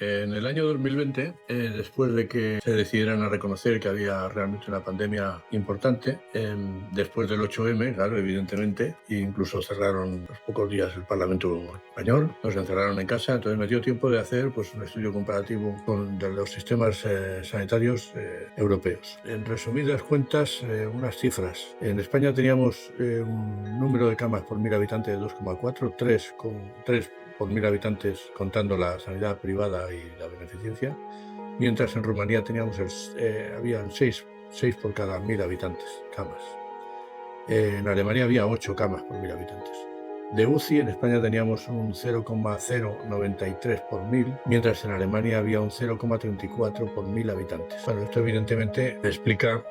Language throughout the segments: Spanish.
En el año 2020, después de que se decidieran a reconocer que había realmente una pandemia importante, después del 8M, claro, evidentemente, e incluso cerraron los pocos días el Parlamento español, nos encerraron en casa, entonces me dio tiempo de hacer pues, un estudio comparativo de los sistemas sanitarios europeos. En resumidas cuentas, unas cifras. En España teníamos un número de camas por 1.000 habitantes de 2,4, 3 por 1.000 habitantes contando la sanidad privada y la beneficencia, mientras en Rumanía habían 6 por cada 1.000 habitantes, camas. En Alemania había 8 camas por 1.000 habitantes. De UCI en España teníamos un 0,093 por 1.000, mientras en Alemania había un 0,34 por 1.000 habitantes. Bueno, esto evidentemente explica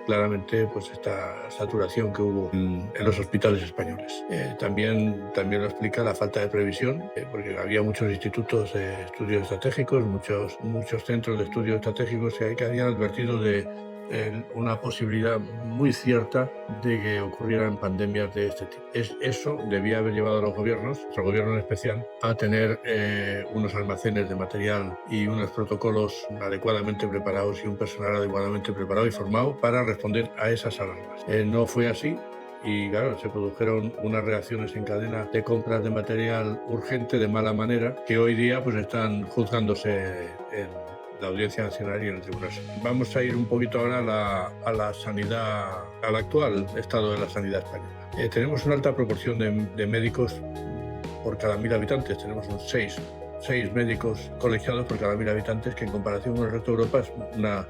claramente pues, esta saturación que hubo en los hospitales españoles. También lo explica la falta de previsión, porque había muchos institutos de estudios estratégicos, muchos centros de estudios estratégicos que habían advertido de una posibilidad muy cierta de que ocurrieran pandemias de este tipo. Eso debía haber llevado a los gobiernos, nuestro gobierno en especial, a tener unos almacenes de material y unos protocolos adecuadamente preparados y un personal adecuadamente preparado y formado para responder a esas alarmas. No fue así. Y claro, se produjeron unas reacciones en cadena de compras de material urgente de mala manera que hoy día pues están juzgándose en la Audiencia Nacional y en el Tribunal. Vamos a ir un poquito ahora a la sanidad, al actual estado de la sanidad española. Tenemos una alta proporción de médicos por cada 1.000 habitantes. Tenemos un 6 médicos colegiados por cada 1.000 habitantes, que en comparación con el resto de Europa es una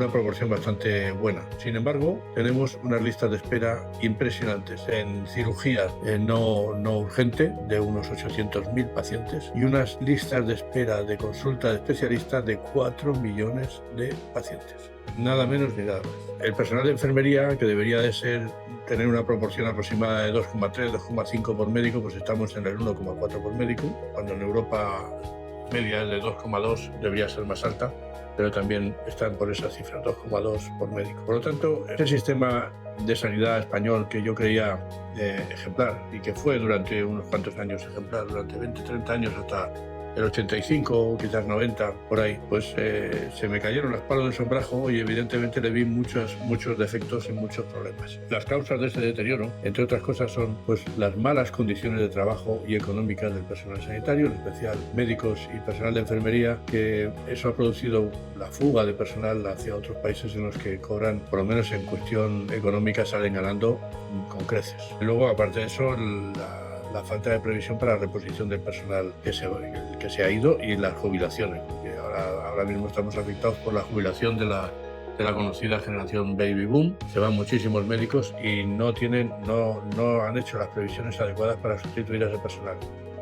proporción bastante buena. Sin embargo, tenemos unas listas de espera impresionantes en cirugía no urgente de unos 800.000 pacientes y unas listas de espera de consulta de especialistas de 4 millones de pacientes. Nada menos ni nada más. El personal de enfermería, que debería de tener una proporción aproximada de 2,3, 2,5 por médico, pues estamos en el 1,4 por médico, cuando en Europa media es de 2,2, debería ser más alta, pero también están por esa cifra, 2,2 por médico. Por lo tanto, este sistema de sanidad español que yo creía ejemplar y que fue durante unos cuantos años ejemplar, durante 20, 30 años hasta el 85, quizás 90, por ahí, pues se me cayeron los palos del sombrajo y evidentemente le vi muchos defectos y muchos problemas. Las causas de ese deterioro, entre otras cosas, son pues las malas condiciones de trabajo y económicas del personal sanitario, en especial médicos y personal de enfermería, que eso ha producido la fuga de personal hacia otros países en los que cobran, por lo menos en cuestión económica, salen ganando con creces. Luego, aparte de eso, la falta de previsión para la reposición del personal que se ha ido y las jubilaciones, porque ahora mismo estamos afectados por la jubilación de la conocida generación Baby Boom. Se van muchísimos médicos y no han hecho las previsiones adecuadas para sustituir a ese personal.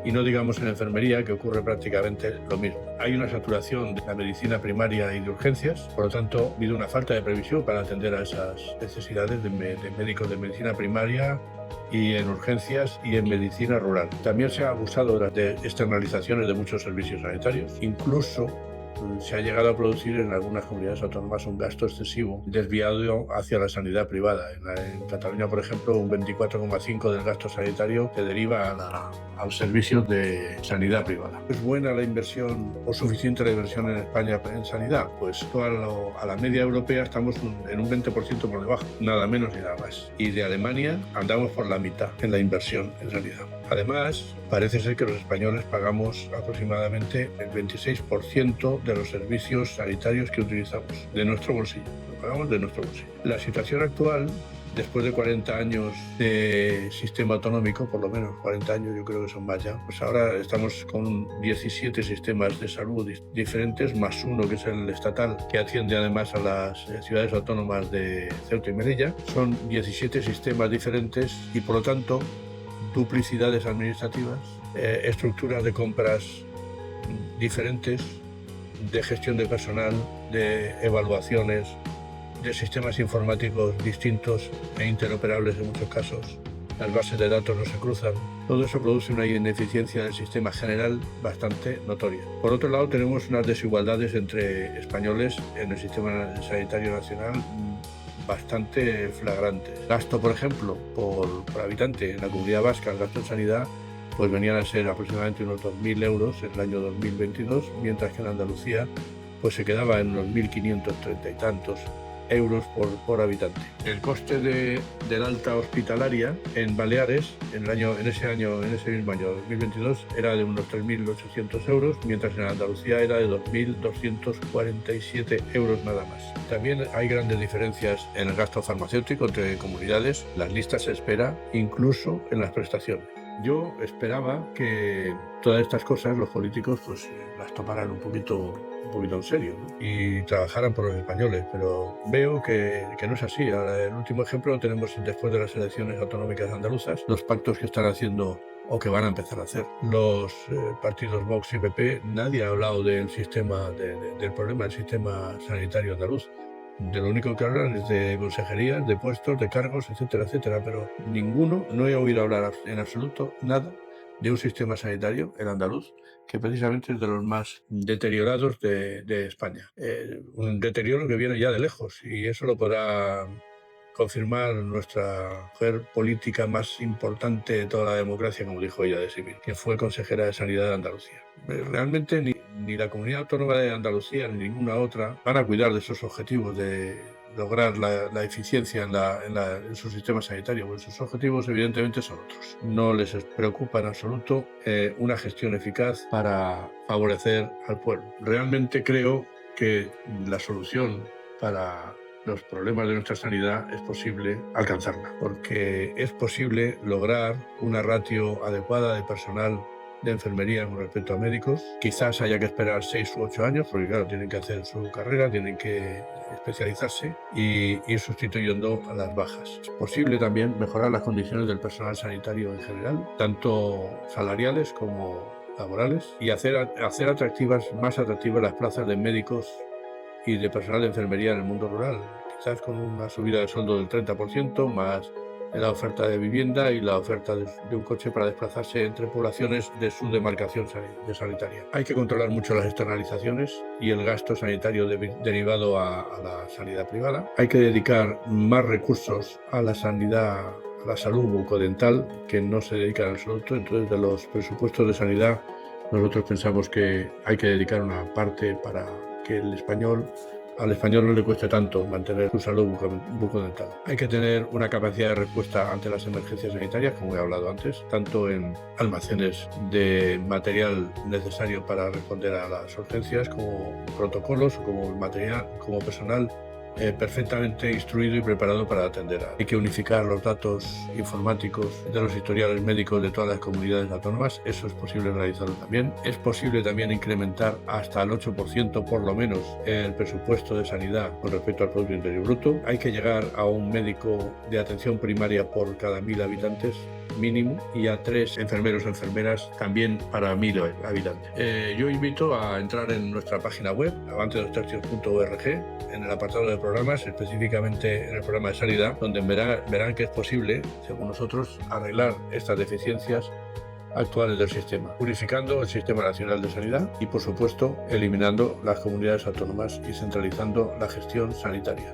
Y no digamos en enfermería, que ocurre prácticamente lo mismo. Hay una saturación de la medicina primaria y de urgencias, por lo tanto, ha habido una falta de previsión para atender a esas necesidades de médicos de medicina primaria y en urgencias y en medicina rural. También se ha abusado de externalizaciones de muchos servicios sanitarios. Incluso se ha llegado a producir en algunas comunidades autónomas un gasto excesivo desviado hacia la sanidad privada. En Cataluña, por ejemplo, un 24,5% del gasto sanitario se deriva a los servicios de sanidad privada. ¿Es buena la inversión o suficiente la inversión en España en sanidad? Pues a la media europea estamos en un 20% por debajo, nada menos ni nada más. Y de Alemania andamos por la mitad en la inversión en sanidad. Además, parece ser que los españoles pagamos aproximadamente el 26% de los servicios sanitarios que utilizamos, de nuestro bolsillo. Lo pagamos de nuestro bolsillo. La situación actual, después de 40 años de sistema autonómico, por lo menos 40 años, yo creo que son más ya, pues ahora estamos con 17 sistemas de salud diferentes, más uno que es el estatal, que atiende además a las ciudades autónomas de Ceuta y Melilla. Son 17 sistemas diferentes y, por lo tanto, duplicidades administrativas, estructuras de compras diferentes, de gestión de personal, de evaluaciones, de sistemas informáticos distintos e interoperables en muchos casos. Las bases de datos no se cruzan. Todo eso produce una ineficiencia del sistema general bastante notoria. Por otro lado, tenemos unas desigualdades entre españoles en el sistema sanitario nacional bastante flagrantes. Gasto, por ejemplo, por habitante en la Comunidad Vasca, el gasto en sanidad pues venían a ser aproximadamente unos 2.000 euros en el año 2022, mientras que en Andalucía pues se quedaba en unos 1.530 y tantos euros por habitante. El coste del alta hospitalaria en Baleares en ese mismo año 2022 era de unos 3.800 euros, mientras en Andalucía era de 2.247 euros nada más. También hay grandes diferencias en el gasto farmacéutico entre comunidades, las listas de espera, incluso en las prestaciones. Yo esperaba que todas estas cosas los políticos pues las tomaran un poquito en serio, ¿no? Y trabajaran por los españoles, pero veo que no es así. Ahora, el último ejemplo lo tenemos después de las elecciones autonómicas andaluzas, los pactos que están haciendo o que van a empezar a hacer los partidos Vox y PP. Nadie ha hablado del problema del sistema sanitario andaluz. De lo único que hablan es de consejerías, de puestos, de cargos, etcétera, etcétera, pero no he oído hablar en absoluto nada de un sistema sanitario, el andaluz, que precisamente es de los más deteriorados de España. Un deterioro que viene ya de lejos, y eso lo podrá confirmar nuestra mujer política más importante de toda la democracia, como dijo ella de civil, que fue consejera de Sanidad de Andalucía. Realmente ni la Comunidad Autónoma de Andalucía ni ninguna otra van a cuidar de esos objetivos de lograr la eficiencia en su sistema sanitario, porque sus objetivos evidentemente son otros. No les preocupa en absoluto una gestión eficaz para favorecer al pueblo. Realmente creo que la solución para los problemas de nuestra sanidad es posible alcanzarla, porque es posible lograr una ratio adecuada de personal de enfermería con respecto a médicos. Quizás haya que esperar 6 u 8 años, porque claro, tienen que hacer su carrera, tienen que especializarse y ir sustituyendo a las bajas. Es posible también mejorar las condiciones del personal sanitario en general, tanto salariales como laborales, y hacer más atractivas las plazas de médicos y de personal de enfermería en el mundo rural, quizás con una subida de sueldo del 30%, más la oferta de vivienda y la oferta de un coche para desplazarse entre poblaciones de su demarcación sanitaria. Hay que controlar mucho las externalizaciones y el gasto sanitario derivado a la sanidad privada. Hay que dedicar más recursos a la sanidad, a la salud bucodental, que no se dedica en absoluto. Entonces, de los presupuestos de sanidad, nosotros pensamos que hay que dedicar una parte para que al español no le cueste tanto mantener su salud bucodental. Hay que tener una capacidad de respuesta ante las emergencias sanitarias, como he hablado antes, tanto en almacenes de material necesario para responder a las urgencias, como protocolos, como material, como personal perfectamente instruido y preparado para atender. Hay que unificar los datos informáticos de los historiales médicos de todas las comunidades autónomas. Eso es posible realizarlo también. Es posible también incrementar hasta el 8% por lo menos el presupuesto de sanidad con respecto al Producto Interior Bruto. Hay que llegar a un médico de atención primaria por cada 1.000 habitantes mínimo, y a 3 enfermeros o enfermeras también para 1.000 habitantes. Yo invito a entrar en nuestra página web, avantedoctercios.org, en el apartado de programas, específicamente en el programa de sanidad, donde verán que es posible, según nosotros, arreglar estas deficiencias actuales del sistema, unificando el Sistema Nacional de Sanidad y, por supuesto, eliminando las comunidades autónomas y centralizando la gestión sanitaria.